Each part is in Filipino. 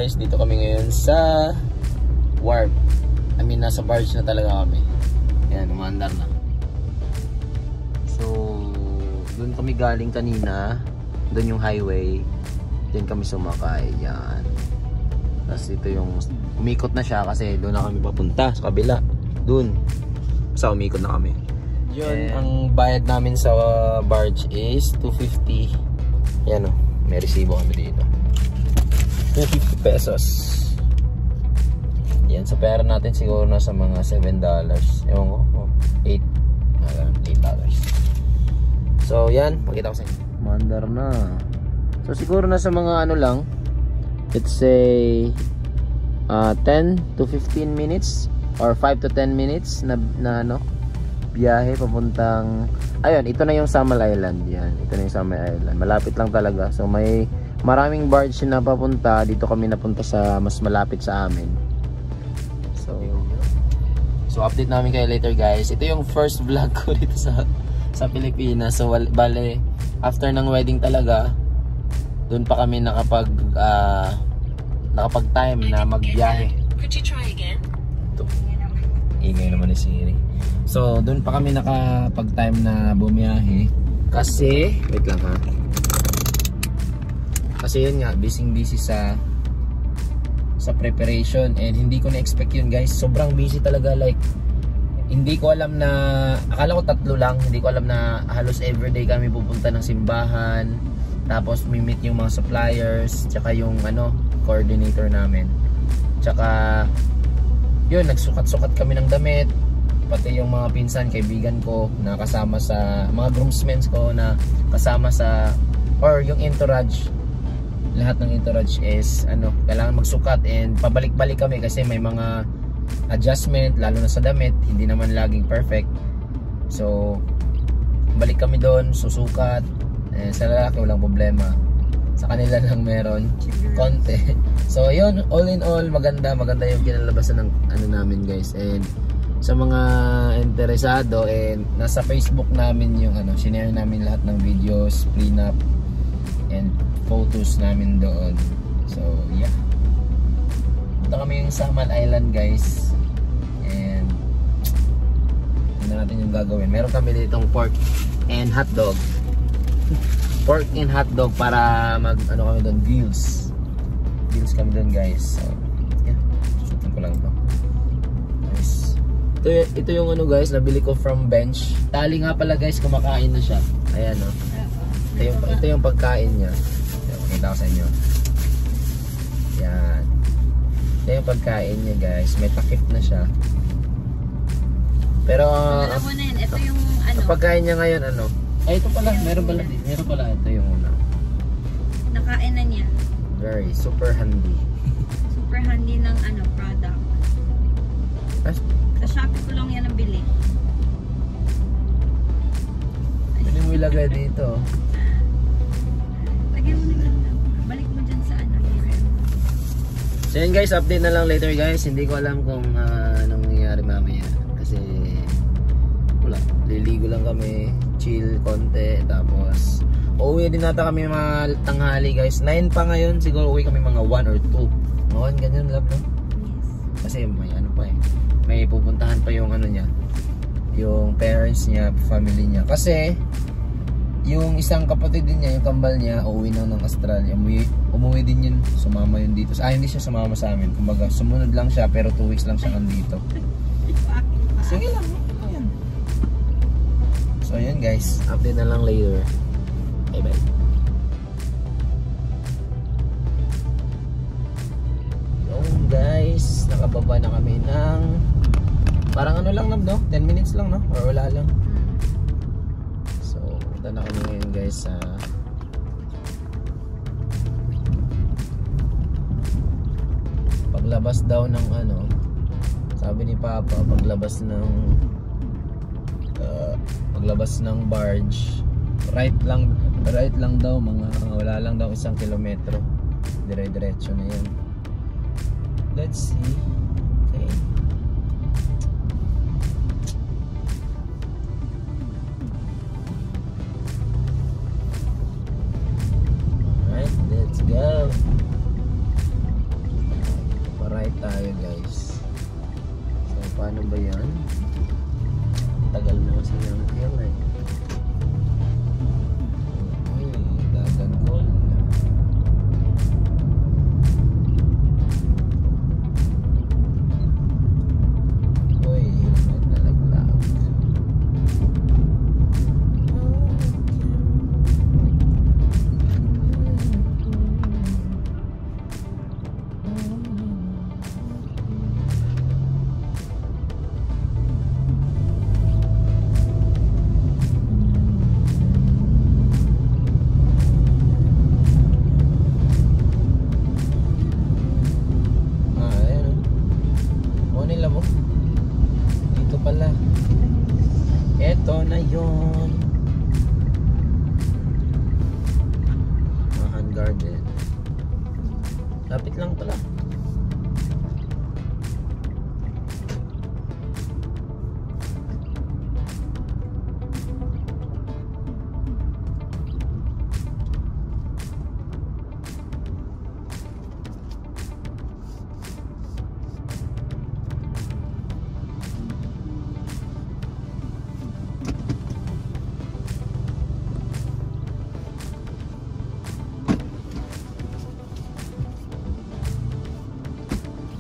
guys, dito kami ngayon sa wharf. I mean, nasa barge na talaga kami. Yan, umandar na. So, doon kami galing kanina. Doon yung highway. Doon kami sumakay. Yan. Tapos ito yung umikot na siya kasi doon na kami papunta sa kabila. Doon. Basta umikot na kami. Yun, ang bayad namin sa barge is 250. Yan o, may resibo kami dito. 250 pesos. Yan, sa pera natin siguro nasa mga $7. Ewan ko, $8. So yan, pakita ko sa inyo. Mandar na. So siguro nasa mga ano lang, let's say 10 to 15 minutes or 5 to 10 minutes na ano, biyahe papuntang, ayun, ito na yung Samal Island. Yan, ito na yung Samal Island. Malapit lang talaga. So may maraming barge na papunta. Dito kami napunta sa mas malapit sa amin. So update namin kayo later guys. Ito yung first vlog ko dito sa Pilipinas. So bale, after ng wedding talaga, doon pa kami nakapag time na magbiyahe. Could you try again? Ito. Ingay naman ni Siri. So doon pa kami nakapag time na bumiyahe. Kasi, wait lang ha. Kasi yun nga, busy sa preparation, and hindi ko na-expect yun guys. Sobrang busy talaga, like hindi ko alam na, akala ko 3 lang, hindi ko alam na halos everyday kami pupunta ng simbahan, tapos meet yung mga suppliers, tsaka yung ano, coordinator namin, tsaka yun, nagsukat-sukat kami ng damit, pati yung mga pinsan, kaibigan ko na kasama sa mga groomsmen ko na kasama sa, or yung entourage. Lahat ng entourage is ano, kailangan magsukat, and pabalik-balik kami kasi may mga adjustment, lalo na sa damit, hindi naman laging perfect. So balik kami doon, susukat. Sa lalaki walang problema, sa kanila lang meron konti. So yun, all in all, maganda yung kinalabasan ng ano namin guys. And sa mga interesado, and nasa Facebook namin yung ano, sinare namin lahat ng videos, prenup and photos namin doon. So yeah, punta kami yung Samal Island guys, and tingnan natin yung gagawin. Meron kami ditong pork and hotdog. Pork and hotdog para mag ano kami doon, grills kami doon guys. So yeah, susutin ko lang ito. Nice. Ito yung ano guys, nabili ko from bench. Tali nga pala guys, kumakain na siya. Ayan o, ito yung pagkain niya. Kita ko sa inyo. Yan. Ito yung pagkain niya guys. May takip na siya. Pero alam mo na yun, ito yung ano, pagkain niya ngayon ano. Ay, ito pala. Meron pala. Ito yung una. nakain na niya. Very super handy. Super handy ng ano, product. Sa Shopee ko lang yan nabili. Pwede mo ilagay dito. Balik mo dyan sa ano. So yun guys, update na lang later guys. Hindi ko alam kung anong mangyayari mamaya. Kasi wala, liligo lang kami, chill konti. Tapos uuwi din nata kami mga tanghali guys. 9 pa ngayon, siguro uwi kami mga 1 or 2. Mga 1 ganyan love no? Yes. Kasi may ano pa eh, may pupuntahan pa yung ano niya, yung parents niya, family niya. Kasi yung isang kapatid din niya, yung kambal niya, uuwi na ng Australia. Umuwi din yun, sumama yun dito. Hindi siya sumama sa amin. Kumbaga, sumunod lang siya, pero 2 weeks lang siya nandito. Sige lang, ayan. So, ayan guys. Update na lang later. Bye bye. Yung guys, nakababa na kami ng parang ano lang no? 10 minutes lang no? Or wala lang. Punta na kami ngayon guys sa paglabas daw ng ano, sabi ni Papa, paglabas ng barge, right lang daw, mga wala lang daw 1 kilometro, dire-diretso na yan. Let's see. Okay. Let's go. Park tayo guys. So paano ba yan? Tagal mo kasi yung hill eh. Dagan goal. Uy, helmet nalaglag. Eto na yun. Mahan Garden. Lapit lang pala.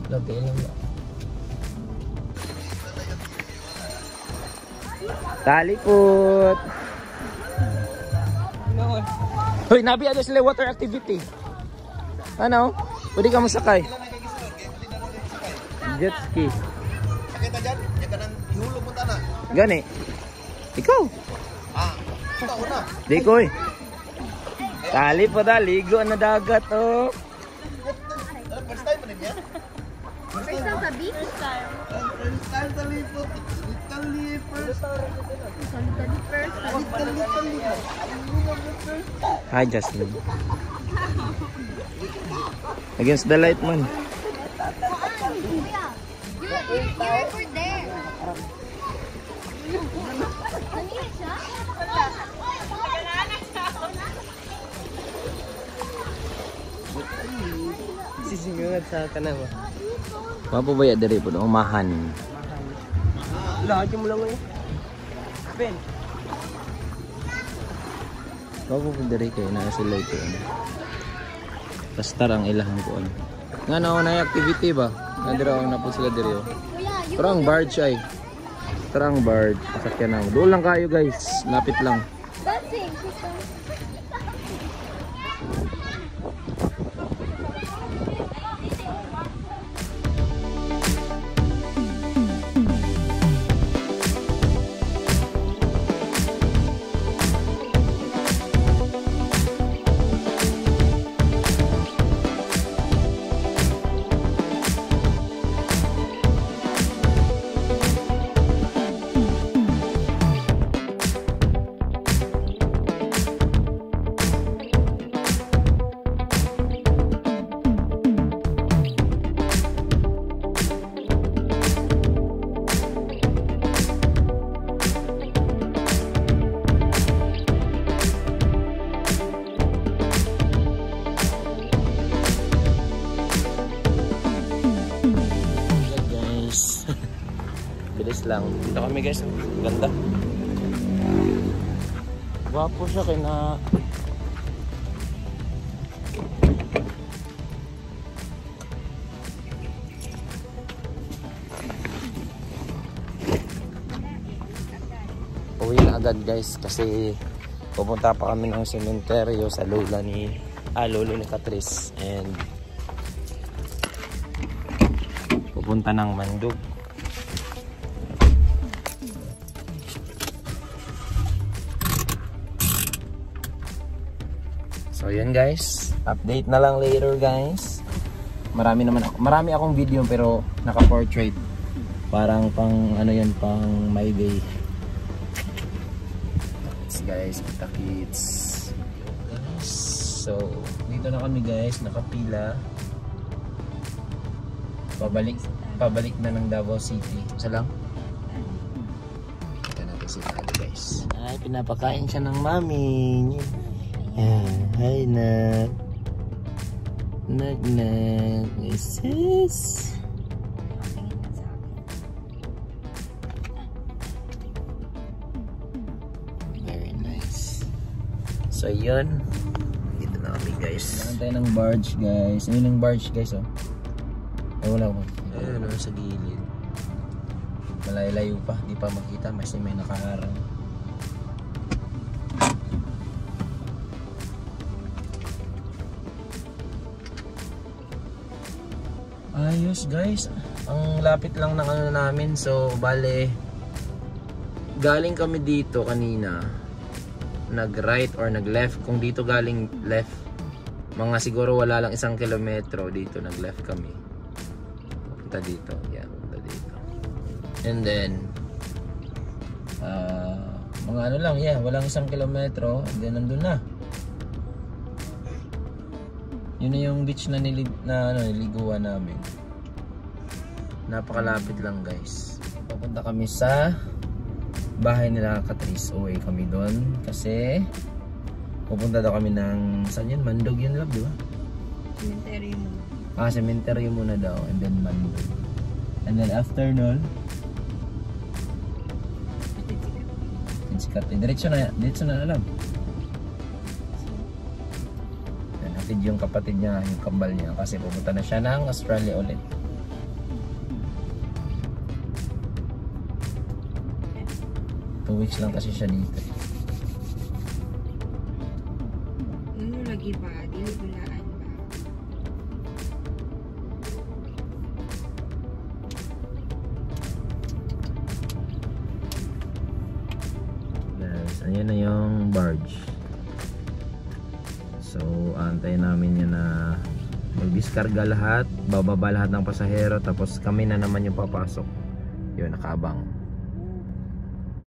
Lagi lang ba? Taliput. Hoy, nabi ano sila water activity. Ano? Pwede ka masakay. Jet ski. Sakit na dyan, yan ka nang ihulog mo na. Gani. Ikaw. Ikaw na. Di ko eh. Tali pa da, ligo na dagat oh. First time mo din yan? First time sa beach? First time sa lipot. Hi Justin. Against the light man. You record there. Sisingungat sa kanama. Mapabaya dari po na umahan. Lahat mo lang ngayon. Ben. Mapabaya dari kayo na sila ito. Pastar ang ilahang ko. Nga na activity ba? Nadira na po sila diri. Pero ang barge ay. Pero ang barge. Pasakyan na. Doon lang kayo guys. Lapit lang. Dancing. Bilis lang. Dito kami guys. Ganda. Gwapo siya kaya na uwi na agad guys kasi pupunta pa kami ng sementeryo sa lolo ni Catrice and pupunta ng Mandog. So yan guys, update na lang later guys. Marami akong video pero naka-portrait. Parang pang ano yan, pang my day. Guys, kita kids. So, dito na kami guys, nakapila. Pabalik na ng Davao City. Isa lang. Kita natin si Tali guys. Ay, pinapakain siya ng mami. Yan. Hi, Nat. Nat. Sis. So yun, dito na kami guys. Nantay ng barge guys. Ayun yung barge guys oh. Ay wala ko. Ayun sa gilid. Malayo pa, di pa makita. Mas may nakaharang. Ayos guys. Ang lapit lang ng ano namin. So bale, galing kami dito kanina, nag right or nag left. Kung dito galing left, mga siguro wala lang 1 kilometro. Dito nag left kami, punta dito. Yan, punta dito. And then mga ano lang, walang 1 kilometro. And then nandun na. Yun na yung beach na niliguan namin. Napakalapit lang guys. Papunta kami sa bahay nila Catrice. Uwi kami doon kasi pupunta daw kami ng saan yun? Mandog yun love, di ba? Cemetery muna. Cemetery muna daw and then Mandog. And then after nun sikat. Diretso na alam. Then hatid yung kapatid niya, yung kambal niya kasi pupunta na siya ng Australia ulit. Weeks lang kasi siya dito. Ano lagi ba? Dili bulaan ba? Yes, ayan na yung barge. So, antayin namin yan na mag-discarga lahat, bababa lahat ng pasahero, tapos kami na naman yung papasok. Yun, nakaabang.